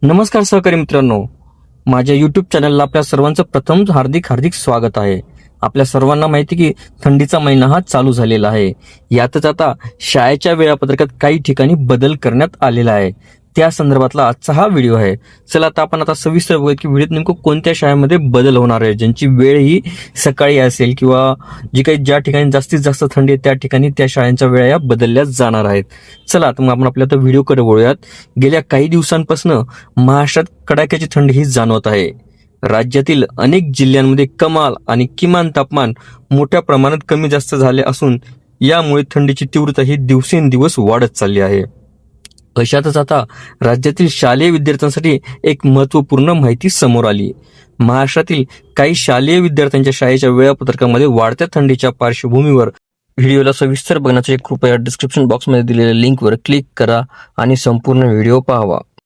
नमस्कार सहकारी मित्रांनो, माझ्या युट्यूब चॅनलला आपल्या सर्वांचं प्रथम हार्दिक स्वागत आहे. आपल्या सर्वांना माहिती की थंडीचा महिना हा चालू झालेला आहे. यातच आता शाळेच्या वेळापत्रकात काही ठिकाणी बदल करण्यात आलेला आहे. त्या संदर्भातला आजचा हा व्हिडिओ आहे. चला आता आपण सविस्तर बघूया की व्हिडिओत नेमकं कोणत्या शाळेमध्ये बदल होणार आहे, ज्यांची वेळ ही सकाळी असेल किंवा ज्या ठिकाणी जास्तीत जास्त थंडी आहे त्या ठिकाणी त्या शाळांच्या वेळा या बदलल्या जाणार आहेत. चला तर मग आपण आपल्या व्हिडिओकडे वळूयात. गेल्या काही दिवसांपासून महाराष्ट्रात कडाक्याची थंडी ही जाणवत आहे. राज्यातील अनेक जिल्ह्यांमध्ये कमाल आणि किमान तापमान मोठ्या प्रमाणात कमी जास्त झाले असून यामुळे थंडीची तीव्रता ही दिवसेंदिवस वाढत चालली आहे. अशातच आता राज्यातील शालेय विद्यार्थ्यांसाठी एक महत्त्वपूर्ण माहिती समोर आली. महाराष्ट्रातील काही शालेय विद्यार्थ्यांच्या शाळेच्या वेळापत्रकामध्ये वाढत्या थंडीच्या पार्श्वभूमीवर व्हिडिओला सविस्तर बघण्यासाठी कृपया डिस्क्रिप्शन बॉक्समध्ये दिलेल्या लिंकवर क्लिक करा आणि संपूर्ण व्हिडिओ पाहावा.